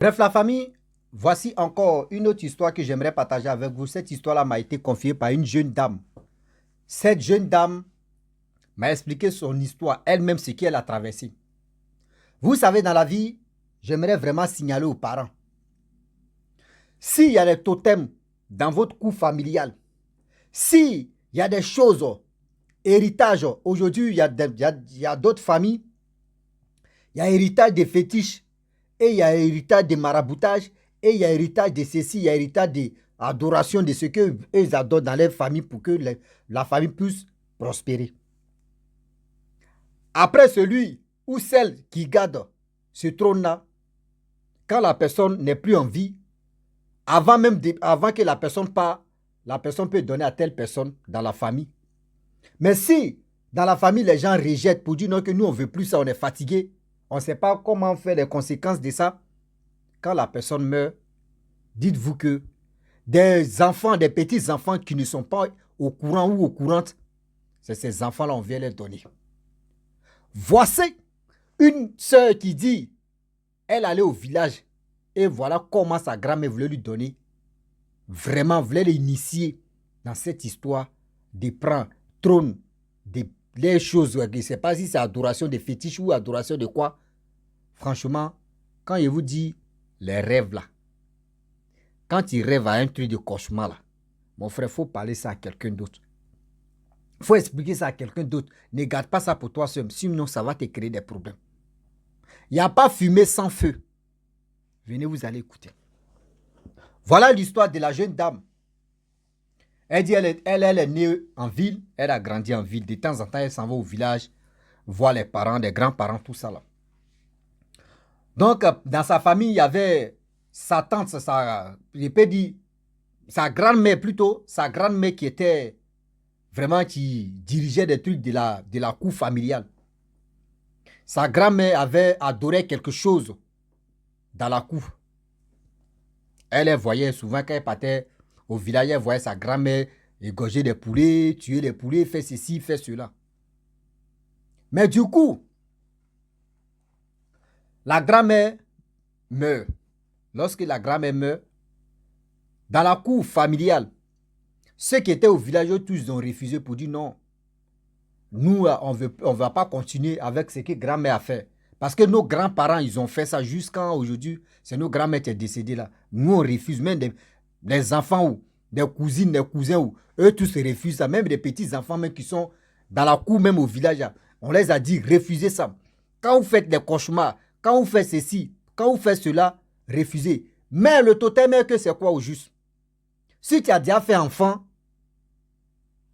Bref, la famille, voici encore une autre histoire que j'aimerais partager avec vous. Cette histoire-là m'a été confiée par une jeune dame. Cette jeune dame m'a expliqué son histoire, elle-même ce qu'elle a traversé. Vous savez, dans la vie, j'aimerais vraiment signaler aux parents. S'il y a des totems dans votre cour familial, s'il y a des choses, héritage, aujourd'hui, il y a d'autres familles, il y a héritage des fétiches, et il y a héritage des maraboutages, et il y a héritage de ceci, il y a héritage de adoration de ce qu'eux adorent dans leur famille pour que la famille puisse prospérer. Après celui ou celle qui garde ce trône-là, quand la personne n'est plus en vie, avant que la personne parte, la personne peut donner à telle personne dans la famille. Mais si dans la famille, les gens rejettent pour dire non, que nous, on ne veut plus ça, on est fatigué, on ne sait pas comment faire les conséquences de ça, quand la personne meurt, dites-vous que des enfants, des petits-enfants qui ne sont pas au courant ou au courante, c'est ces enfants-là, on vient les donner. Voici une sœur qui dit, elle allait au village et voilà comment sa grand-mère voulait lui donner, vraiment voulait l'initier dans cette histoire de prendre trône, les choses, je ne sais pas si c'est adoration de fétiches ou adoration de quoi. Franchement, quand je vous dis les rêves là, quand tu rêves à un truc de cauchemar là, mon frère, il faut parler ça à quelqu'un d'autre. Il faut expliquer ça à quelqu'un d'autre. Ne garde pas ça pour toi seul, sinon ça va te créer des problèmes. Il n'y a pas fumée sans feu. Venez, vous allez écouter. Voilà l'histoire de la jeune dame. Elle dit, elle est née en ville, elle a grandi en ville. De temps en temps, elle s'en va au village, voir les parents, les grands-parents, tout ça là. Donc, dans sa famille, il y avait sa tante, je peux dire, sa grand-mère plutôt, sa grand-mère qui était vraiment, qui dirigeait des trucs de la cour familiale. Sa grand-mère avait adoré quelque chose dans la cour. Elle voyait souvent quand elle partait au village, elle voyait sa grand-mère égorger des poulets, tuer les poulets, faire ceci, faire cela. Mais du coup, la grand-mère meurt. Lorsque la grand-mère meurt, dans la cour familiale, ceux qui étaient au village, tous ont refusé pour dire non. Nous, on ne va pas continuer avec ce que grand-mère a fait. Parce que nos grands-parents, ils ont fait ça jusqu'à aujourd'hui. C'est nos grands-mères qui sont décédées là. Nous, on refuse. Même des enfants ou des cousines, des cousins, ou eux tous refusent ça. Même des petits-enfants même qui sont dans la cour, même au village, là, on les a dit, refusez ça. Quand vous faites des cauchemars, quand vous faites ceci, quand vous faites cela, refusez. Mais le totem est que c'est quoi au juste? Si tu as déjà fait enfant,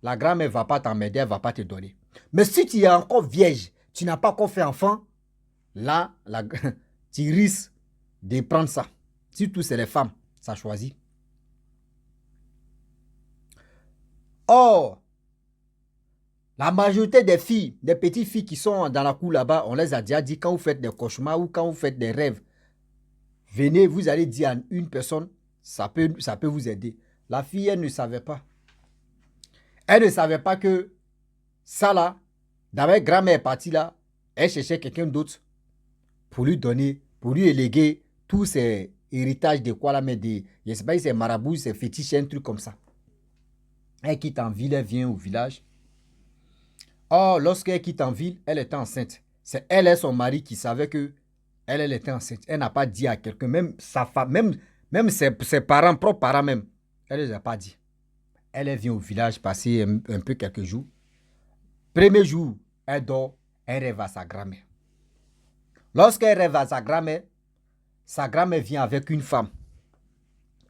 la grand-mère ne va pas t'emmerder, elle ne va pas te donner. Mais si tu es encore vierge, tu n'as pas encore fait enfant, là, tu risques de prendre ça. Surtout, c'est les femmes, ça choisit. Or, la majorité des filles, des petites filles qui sont dans la cour là-bas, on les a déjà dit, quand vous faites des cauchemars ou quand vous faites des rêves, venez, vous allez dire à une personne, ça peut vous aider. La fille, elle ne savait pas. Elle ne savait pas que ça là, d'abord, grand-mère est partie là, elle cherchait quelqu'un d'autre pour lui donner, pour lui éléguer tous ses héritages de quoi là, mais je ne sais pas si c'est marabout, c'est fétiche, un truc comme ça. Elle quitte en ville, elle vient au village. Or, lorsqu'elle quitte en ville, elle était enceinte. C'est elle et son mari qui savaient que elle était enceinte. Elle n'a pas dit à quelqu'un, même sa femme, même ses parents, propres parents même, elle ne les a pas dit. Elle vient au village passer un peu quelques jours. Premier jour, elle dort, elle rêve à sa grand-mère. Lorsqu'elle rêve à sa grand-mère vient avec une femme.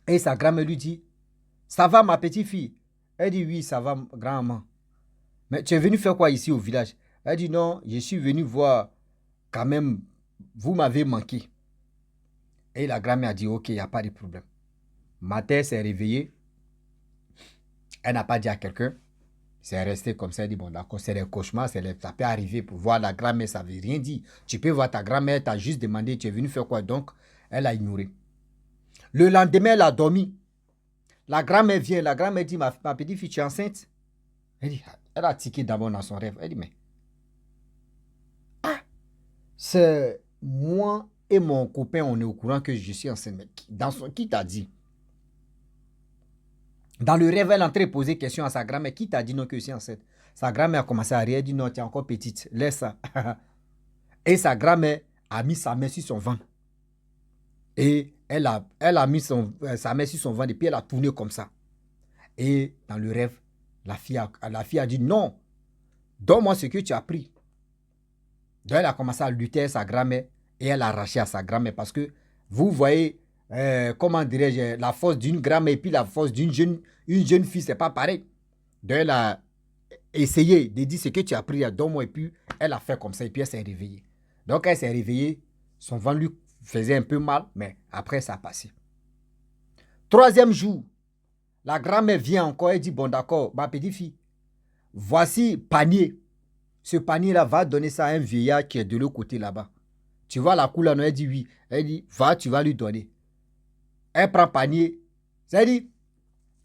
Et sa grand-mère lui dit, ça va ma petite fille? Elle dit, oui, ça va grand-maman. Mais tu es venu faire quoi ici au village? Elle dit, non, je suis venu voir quand même, vous m'avez manqué. Et la grand-mère a dit, ok, il n'y a pas de problème. Matin, s'est réveillée. Elle n'a pas dit à quelqu'un. C'est resté comme ça. Elle dit, bon, d'accord, c'est des cauchemars, ça peut arriver. Pour voir la grand-mère, ça ne veut rien dire. Tu peux voir ta grand-mère, tu as juste demandé, tu es venu faire quoi? Donc, elle a ignoré. Le lendemain, elle a dormi. La grand-mère vient, la grand-mère dit, ma petite fille, tu es enceinte? Elle dit, elle a tiqué d'abord dans son rêve. Elle dit, mais, c'est moi et mon copain, on est au courant que je suis enceinte. Mais qui t'a dit? Dans le rêve, elle est en train de poser question à sa grand-mère. Qui t'a dit non que je suis enceinte? Sa grand-mère a commencé à rire. Elle dit non, tu es encore petite. Laisse ça. Et sa grand-mère a mis sa main sur son ventre. Et elle a mis sa main sur son ventre et puis elle a tourné comme ça. Et dans le rêve, la fille a dit non, donne-moi ce que tu as pris. Donc elle a commencé à lutter avec sa grand-mère et elle a arraché à sa grand-mère parce que vous voyez, comment dirais-je, la force d'une grand-mère et puis la force d'une jeune fille, c'est pas pareil. Donc elle a essayé de dire ce que tu as pris, donne-moi, et puis elle a fait comme ça et puis elle s'est réveillée. Donc elle s'est réveillée, son ventre lui faisait un peu mal, mais après ça a passé. Troisième jour, la grand-mère vient encore et dit, bon d'accord, ma petite fille, voici panier. Ce panier-là va donner ça à un vieillard qui est de l'autre côté là-bas. Tu vois la couleur, elle dit oui. Elle dit, va, tu vas lui donner. Elle prend panier. C'est-à-dire,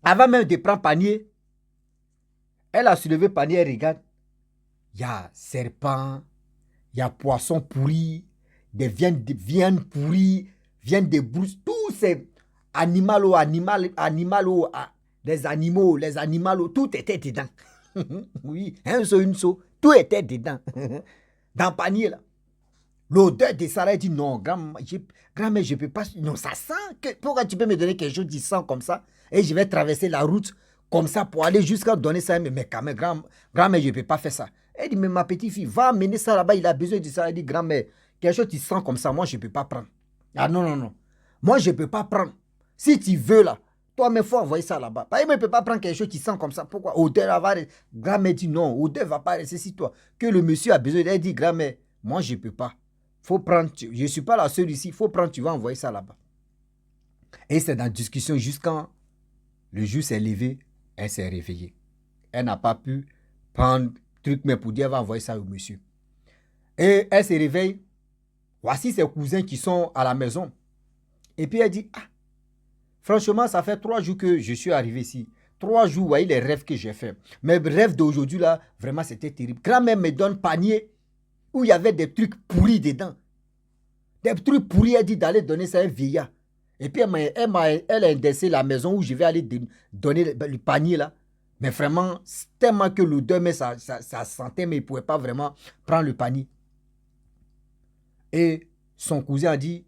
avant même de prendre panier, elle a soulevé panier, elle regarde. Il y a serpent, il y a poisson pourri, des viandes pourries, viandes de brousse, tous ces animaux, des animaux, les animaux, tout était dedans. Oui, un seau, une seau, tout était dedans. Dans le panier là. L'odeur de ça, elle dit non, grand-mère, je ne peux pas. Non, ça sent. Pourquoi tu peux me donner quelque chose qui sent comme ça? Et je vais traverser la route comme ça pour aller jusqu'à donner ça. Mais quand même, grand-mère, je ne peux pas faire ça. Elle dit, mais ma petite fille, va amener ça là-bas, il a besoin de ça. Elle dit, grand-mère, quelque chose qui sent comme ça, moi, je ne peux pas prendre. Ah non, non, non. Moi, je ne peux pas prendre. Si tu veux là, toi-même, il faut envoyer ça là-bas. Il ne peut pas prendre quelque chose qui sent comme ça. Pourquoi? Odeur va. Grand-mère dit non, odeur va pas rester si toi. Que le monsieur a besoin. Elle dit, grand-mère, moi, je ne peux pas. Faut prendre, je ne suis pas la seule ici, il faut prendre, tu vas envoyer ça là-bas. Et c'est dans la discussion jusqu'à le jour s'est levé, elle s'est réveillée. Elle n'a pas pu prendre truc, mais pour dire, elle va envoyer ça au monsieur. Et elle se réveille, voici ses cousins qui sont à la maison. Et puis elle dit, ah, franchement, ça fait 3 jours que je suis arrivé ici. 3 jours, vous voyez les rêves que j'ai fait. Mes rêves d'aujourd'hui là, vraiment c'était terrible. Grand-mère me donne panier où il y avait des trucs pourris dedans. Des trucs pourris, elle dit d'aller donner ça à un vieillard. Et puis elle a indexé la maison où je vais aller donner le panier là. Mais vraiment, tellement que l'odeur, mais ça sentait, mais il ne pouvait pas vraiment prendre le panier. Et son cousin a dit,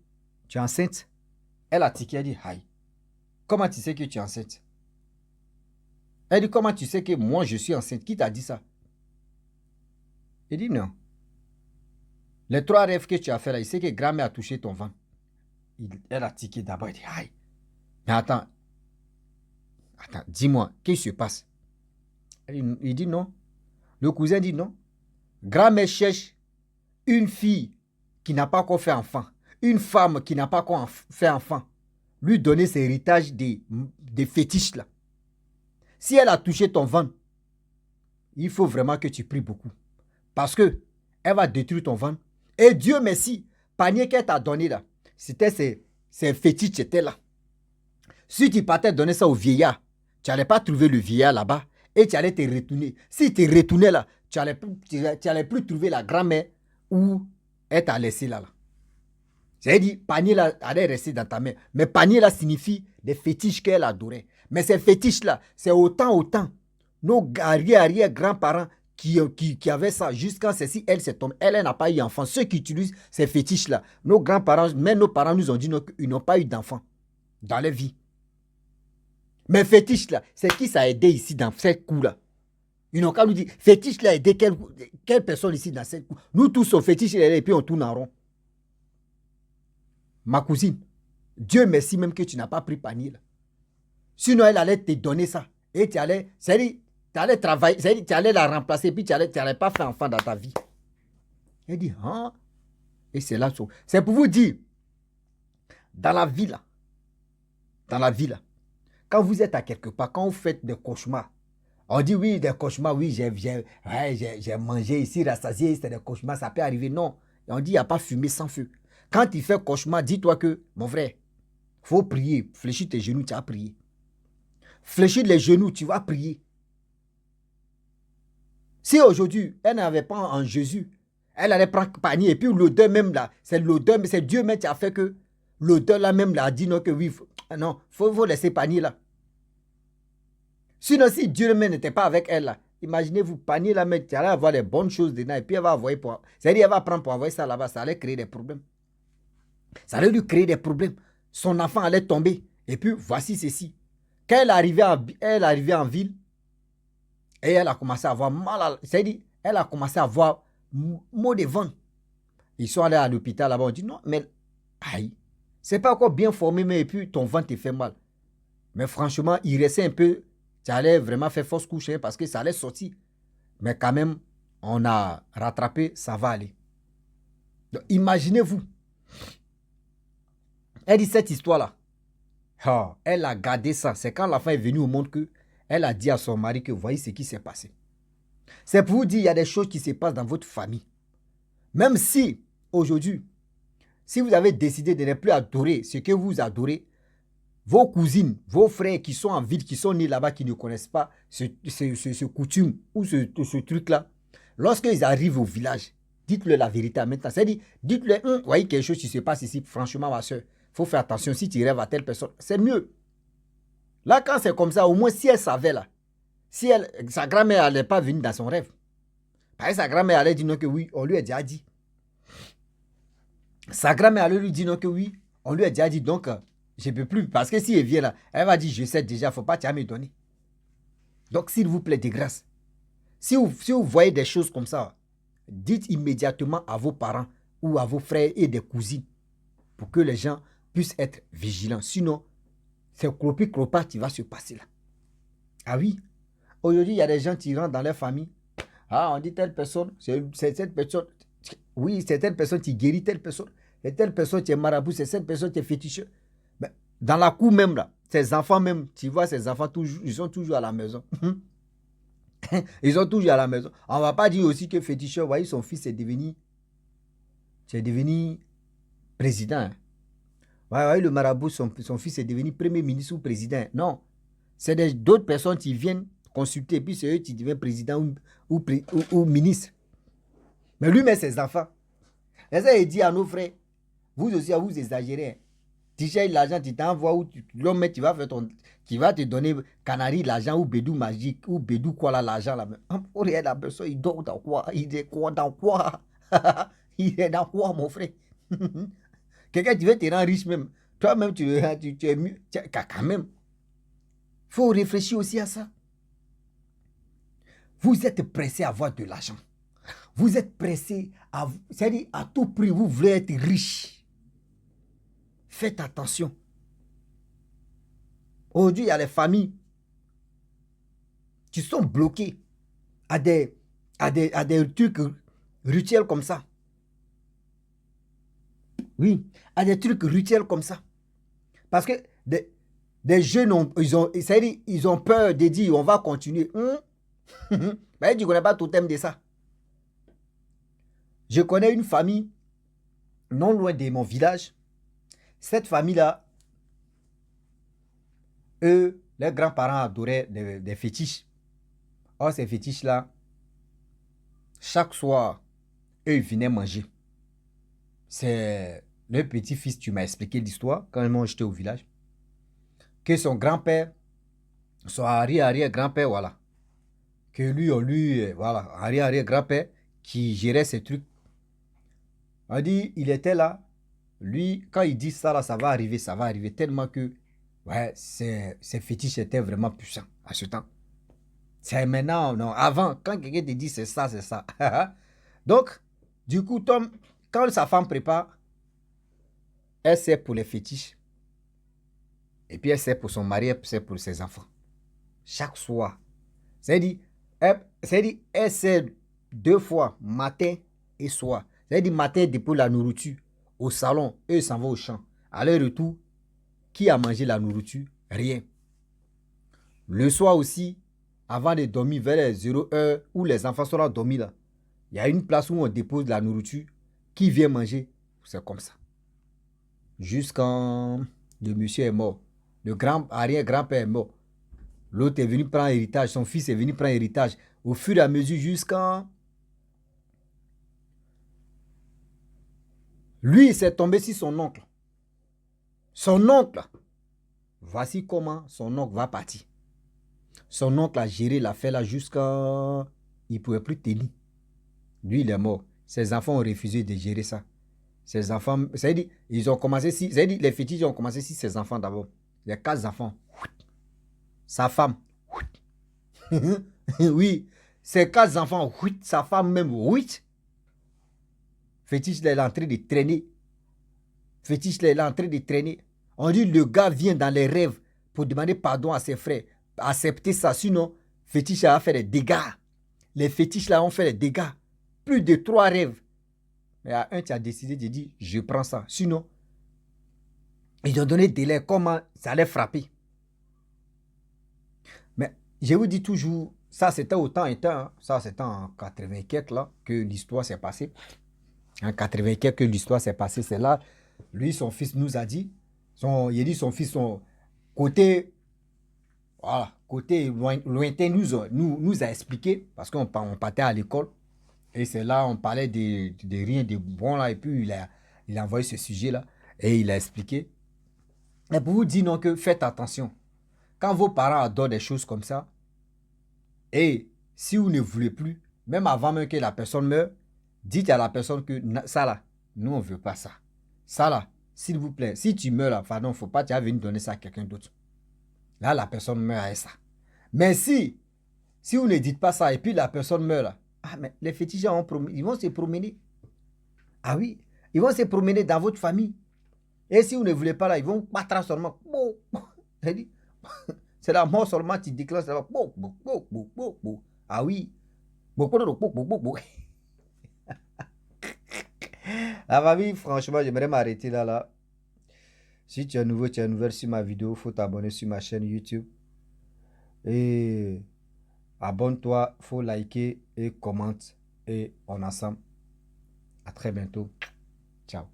tu es enceinte? Elle a tiqué, elle dit, aïe, comment tu sais que tu es enceinte? Elle dit, comment tu sais que moi je suis enceinte? Qui t'a dit ça? Il dit, non. Les 3 rêves que tu as fait là, il sait que grand-mère a touché ton ventre. Elle a tiqué d'abord, elle dit, aïe. Mais attends, dis-moi, qu'est-ce qui se passe? Il dit non. Le cousin dit non. Grand-mère cherche une fille qui n'a pas encore fait enfant, une femme qui n'a pas encore fait enfant, lui donner ses héritages des fétiches là. Si elle a touché ton ventre, il faut vraiment que tu pries beaucoup. Parce que elle va détruire ton ventre. Et Dieu merci, panier qu'elle t'a donné là, c'était ces fétiches qui étaient là. Si tu partais donner ça au vieillard, tu n'allais pas trouver le vieillard là-bas et tu allais te retourner. Si tu te retournais là, tu n'allais plus trouver la grand-mère où elle t'a laissé là. C'est-à-dire, panier là allait rester dans ta main. Mais panier là signifie des fétiches qu'elle adorait. Mais ces fétiches là, c'est autant. Nos arrière-grands-parents qui avaient ça jusqu'à ceci, elle s'est tombée. Elle n'a pas eu d'enfant. Ceux qui utilisent ces fétiches là, nos grands-parents, même nos parents nous ont dit qu'ils n'ont pas eu d'enfant dans leur vie. Mais fétiche là, c'est qui ça a aidé ici dans cette cour-là? Ils n'ont qu'à nous dire, fétiche là a aidé quelle personne ici dans cette cour? Nous tous sommes fétiches et puis on tourne en rond. Ma cousine, Dieu merci même que tu n'as pas pris panier là. Sinon elle allait te donner ça. Et tu allais, c'est-à-dire, tu allais travailler, c'est-à-dire, tu allais la remplacer puis tu n'allais pas faire enfant dans ta vie. Elle dit, hein? Et c'est là, c'est pour vous dire, dans la vie là, quand vous êtes à quelque part, quand vous faites des cauchemars, on dit oui, des cauchemars, oui, j'ai mangé ici, rassasié, c'est des cauchemars, ça peut arriver. Non, on dit il n'y a pas fumée sans feu. Quand tu fais cauchemar, dis-toi que, mon frère, il faut prier. Fléchis tes genoux, tu vas prier. Fléchis les genoux, tu vas prier. Si aujourd'hui, elle n'avait pas en Jésus, Elle allait prendre panier. Et puis l'odeur même là, c'est l'odeur, mais c'est Dieu même qui a fait que l'odeur là même là a dit non, que oui, non, faut laisser panier là. Sinon, si Dieu même n'était pas avec elle là, imaginez-vous, panier là, mais tu allais avoir les bonnes choses dedans et puis elle va envoyer pour. C'est-à-dire, elle va prendre pour envoyer ça là-bas, ça allait créer des problèmes. Ça allait lui créer des problèmes. Son enfant allait tomber. Et puis, voici ceci. Quand elle est arrivée en ville, et elle a commencé à avoir mal. C'est-à-dire, elle a commencé à avoir maux de ventre. Ils sont allés à l'hôpital là-bas. On dit non, mais aïe, c'est pas encore bien formé, mais et puis ton ventre te fait mal. Mais franchement, il restait un peu. Ça allait vraiment faire fausse couche hein, parce que ça allait sortir. Mais quand même, on a rattrapé, ça va aller. Donc, imaginez-vous. Elle dit cette histoire-là. Oh, elle a gardé ça. C'est quand l'enfant est venu au monde que elle a dit à son mari que voyez ce qui s'est passé. C'est pour vous dire il y a des choses qui se passent dans votre famille. Même si, aujourd'hui, si vous avez décidé de ne plus adorer ce que vous adorez, vos cousines, vos frères qui sont en ville, qui sont nés là-bas, qui ne connaissent pas ce coutume ou ce truc-là, lorsqu'ils arrivent au village, dites-leur la vérité maintenant. C'est-à-dire, dites-leur, voyez quelque chose qui se passe ici, franchement, ma soeur, il faut faire attention si tu rêves à telle personne. C'est mieux. Là, quand c'est comme ça, au moins si elle savait là, si sa grand-mère n'allait pas venir dans son rêve, parce que sa grand-mère allait dire non que oui, on lui a déjà dit. Sa grand-mère allait lui dire non que oui, on lui a déjà dit. Donc, je ne peux plus. Parce que si elle vient là, elle va dire je sais déjà, il ne faut pas me donner. Donc, s'il vous plaît, de grâce, si vous voyez des choses comme ça, dites immédiatement à vos parents ou à vos frères et des cousines pour que les gens puissent être vigilants. Sinon, c'est clopi-clopa qui va se passer là. Ah oui, aujourd'hui, il y a des gens qui rentrent dans leur famille. Ah, on dit telle personne, c'est cette personne. Oui, c'est telle personne qui guérit telle personne. C'est telle personne qui est marabout, c'est cette personne qui est féticheur. Mais dans la cour même là, ces enfants même, tu vois, ces enfants, toujours, ils sont toujours à la maison. Ils sont toujours à la maison. On ne va pas dire aussi que féticheur, voyez, son fils est devenu président. Hein. Ouais, le marabout, son fils est devenu premier ministre ou président. Non. C'est d'autres personnes qui viennent consulter, puis c'est eux qui deviennent président ou ministre. Mais lui met ses enfants. Et ça, il dit à nos frères, vous aussi, vous exagérez. Tu cherches l'argent, tu t'envoies où l'homme tu vas faire qui va te donner canari l'argent ou bédou magique ou bédou quoi là l'argent là. Pour rien la personne, il dort dans quoi? Il est quoi dans quoi? Il est dans quoi mon frère? Quelqu'un qui veut te rendre riche même. Toi-même tu es mieux. Quand même. Il faut réfléchir aussi à ça. Vous êtes pressé à avoir de l'argent. Vous êtes pressé à... C'est-à-dire à tout prix, vous voulez être riche. Faites attention. Aujourd'hui, il y a les familles qui sont bloquées à des trucs rituels comme ça. Oui, à des trucs rituels comme ça. Parce que des jeunes, ils ont peur de dire on va continuer. Ben, tu ne connais pas tout thème de ça. Je connais une famille non loin de mon village. Cette famille-là, eux, leurs grands-parents adoraient des fétiches. Or, ces fétiches-là, chaque soir, eux, ils venaient manger. C'est le petit-fils, tu m'as expliqué l'histoire quand j'étais au village, que son grand-père, son arrière-arrière-grand-père, voilà, que lui, voilà, arrière-arrière-grand-père, qui gérait ces trucs. On dit, il était là, lui, quand il dit ça, là, ça va arriver, tellement que, ouais, ces fétiches étaient vraiment puissants à ce temps. C'est maintenant, non, avant, quand quelqu'un te dit c'est ça, c'est ça. Donc, du coup, Tom, quand sa femme prépare, elle sait pour les fétiches. Et puis elle sait pour son mari, elle sait pour ses enfants. Chaque soir. C'est-à-dire, elle sait 2 fois, matin et soir. C'est-à-dire, matin, dépôt la nourriture au salon, eux s'en vont au champ. À leur retour, qui a mangé la nourriture? Rien. Le soir aussi, avant de dormir, vers les 0h, où les enfants sont là dormir là, il y a une place où on dépose la nourriture. Qui vient manger? C'est comme ça. Jusqu'en le monsieur est mort. Le arrière-grand-père est mort. L'autre est venu prendre héritage. Son fils est venu prendre héritage. Au fur et à mesure, jusqu'en Lui, il s'est tombé sur son oncle. Son oncle, voici comment son oncle va partir. Son oncle a géré l'affaire là jusqu'à... Il ne pouvait plus tenir. Lui, il est mort. Ses enfants ont refusé de gérer ça. Ses enfants, c'est-à-dire, ils ont commencé si, c'est-à-dire, les fétiches ont commencé si ses enfants d'abord. Les 4 enfants. Sa femme. Oui. Ses 4 enfants, sa femme même, 8. Fétiche, là, il est en train de traîner. Fétiche, là, il est en train de traîner. On dit, le gars vient dans les rêves pour demander pardon à ses frères. Accepter ça, sinon, fétiche, là, a fait des dégâts. Les fétiches, là, ont fait des dégâts. Plus de 3 rêves. Mais à un, tu as décidé de dire, je prends ça. Sinon, ils ont donné des délai, comment ça allait frapper. Mais je vous dis toujours, ça c'était au temps et temps, hein. Ça c'était en 80 quelques là que l'histoire s'est passée. En 80 quelques que l'histoire s'est passée, c'est là, lui, son fils nous a dit, il a dit son fils, son côté, voilà, côté lointain nous a expliqué, parce qu'on partait à l'école, et c'est là, on parlait de rien de bon là, et puis il a envoyé ce sujet là, et il a expliqué. Et pour vous dire non que faites attention. Quand vos parents adorent des choses comme ça, et si vous ne voulez plus, même avant même que la personne meure, dites à la personne que ça là, nous on ne veut pas ça. Ça là, s'il vous plaît, si tu meurs là, pardon, il ne faut pas tu vas venir donner ça à quelqu'un d'autre. Là, la personne meurt avec ça. Mais si vous ne dites pas ça et puis la personne meurt là, ah mais les féticheurs ils vont se promener. Ah oui, ils vont se promener dans votre famille. Et si vous ne voulez pas là, ils vont battre seulement. C'est la mort seulement, tu déclenches. Ah oui. La famille, franchement, j'aimerais m'arrêter là. Si tu es nouveau, tu es nouvelle sur ma vidéo, il faut t'abonner sur ma chaîne YouTube. Et abonne-toi, il faut liker et commente. Et on ensemble. À très bientôt. Ciao.